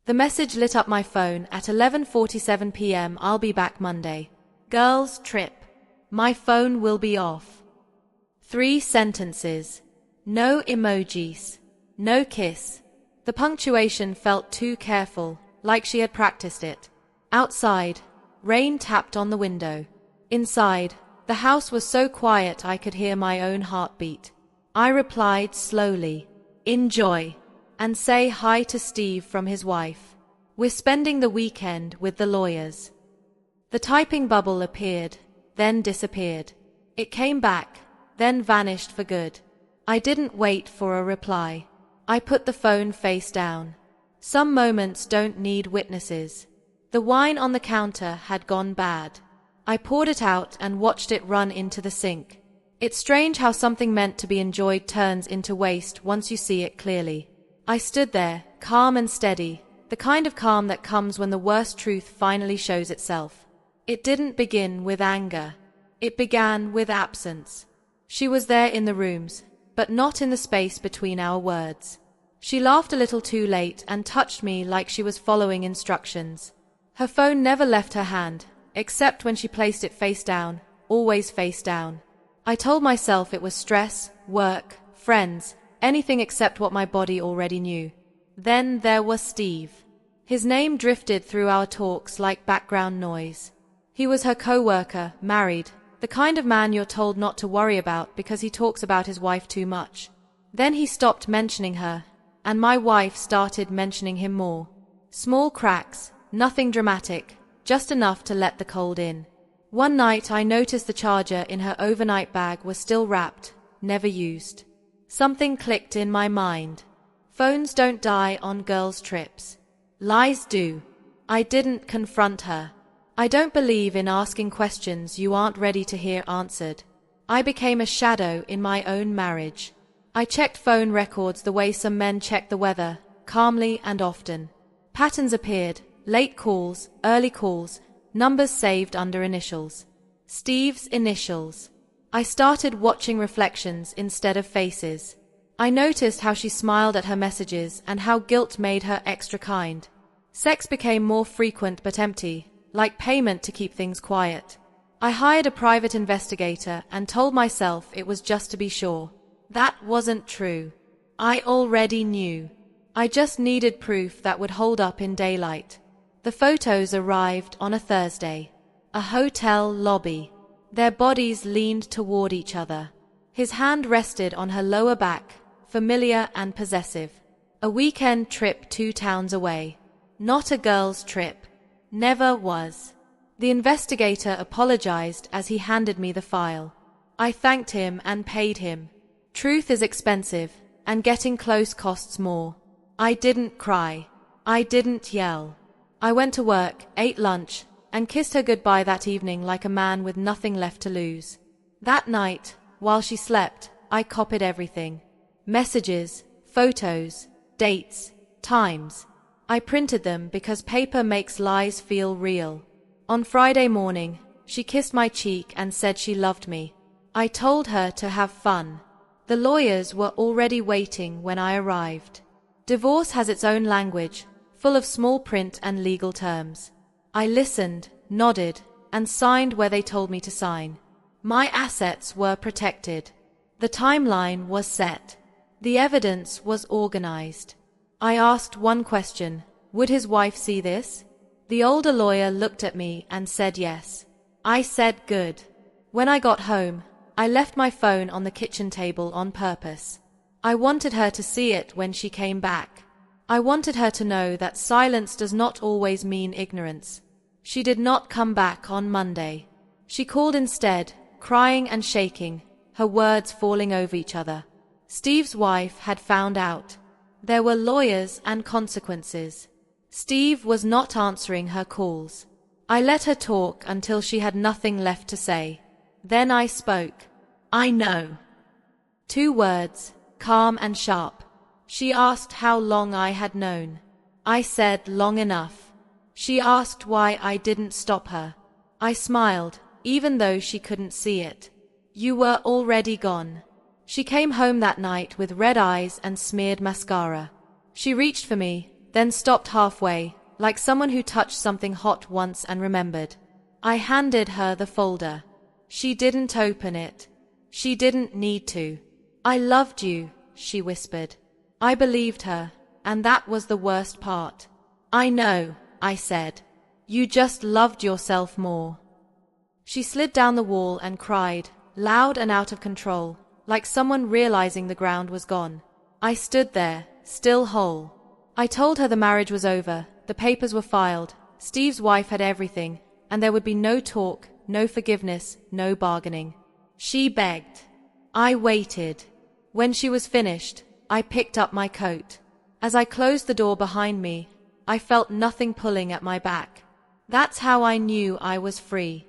The message lit up my phone at 11:47 p.m. I'll be back Monday. Girls' trip. My phone will be off. 3 sentences. No emojis. No kiss. The punctuation felt too careful, like she had practiced it. Outside, rain tapped on the window. Inside, the house was so quiet I could hear my own heartbeat. I replied slowly, "Enjoy," and say hi to Steve from his wife. "We're spending the weekend with the lawyers." The typing bubble appeared, then disappeared. It came back, then vanished for good. I didn't wait for a reply. I put the phone face down. Some moments don't need witnesses. The wine on the counter had gone bad. I poured it out and watched it run into the sink. It's strange how something meant to be enjoyed turns into waste once you see it clearly. I stood there, calm and steady, the kind of calm that comes when the worst truth finally shows itself. It didn't begin with anger. It began with absence. She was there in the rooms, but not in the space between our words. She laughed a little too late and touched me like she was following instructions. Her phone never left her hand, except when she placed it face down, always face down. I told myself it was stress, work, friends, anything except what my body already knew. Then there was Steve. His name drifted through our talks like background noise. He was her co-worker, married, the kind of man you're told not to worry about because he talks about his wife too much. Then he stopped mentioning her, and my wife started mentioning him more. Small cracks, nothing dramatic, just enough to let the cold in. One night I noticed the charger in her overnight bag was still wrapped, never used. Something clicked in my mind. Phones don't die on girls' trips. Lies do. I didn't confront her. I don't believe in asking questions you aren't ready to hear answered. I became a shadow in my own marriage. I checked phone records the way some men check the weather, calmly and often. Patterns appeared, late calls, early calls, numbers saved under initials. Steve's initials. I started watching reflections instead of faces. I noticed how she smiled at her messages and how guilt made her extra kind. Sex became more frequent but empty, like payment to keep things quiet. I hired a private investigator and told myself it was just to be sure. That wasn't true. I already knew. I just needed proof that would hold up in daylight. The photos arrived on a Thursday. A hotel lobby. Their bodies leaned toward each other. His hand rested on her lower back, familiar and possessive. A weekend trip 2 towns away. Not a girl's trip. Never was. The investigator apologized as he handed me the file. I thanked him and paid him. Truth is expensive, and getting close costs more. I didn't cry. I didn't yell. I went to work, ate lunch, and kissed her goodbye that evening like a man with nothing left to lose. That night, while she slept, I copied everything. Messages, photos, dates, times. I printed them because paper makes lies feel real. On Friday morning, she kissed my cheek and said she loved me. I told her to have fun. The lawyers were already waiting when I arrived. Divorce has its own language, full of small print and legal terms. I listened, nodded, and signed where they told me to sign. My assets were protected. The timeline was set. The evidence was organized. I asked one question: would his wife see this? The older lawyer looked at me and said yes. I said good. When I got home, I left my phone on the kitchen table on purpose. I wanted her to see it when she came back. I wanted her to know that silence does not always mean ignorance. She did not come back on Monday. She called instead, crying and shaking, her words falling over each other. Steve's wife had found out. There were lawyers and consequences. Steve was not answering her calls. I let her talk until she had nothing left to say. Then I spoke. I know. 2 words, calm and sharp. She asked how long I had known. I said long enough. She asked why I didn't stop her. I smiled, even though she couldn't see it. You were already gone. She came home that night with red eyes and smeared mascara. She reached for me, then stopped halfway, like someone who touched something hot once and remembered. I handed her the folder. She didn't open it. She didn't need to. I loved you, she whispered. I believed her, and that was the worst part. I know, I said. You just loved yourself more. She slid down the wall and cried, loud and out of control, like someone realizing the ground was gone. I stood there, still whole. I told her the marriage was over, the papers were filed, Steve's wife had everything, and there would be no talk, no forgiveness, no bargaining. She begged. I waited. When she was finished, I picked up my coat. As I closed the door behind me, I felt nothing pulling at my back. That's how I knew I was free.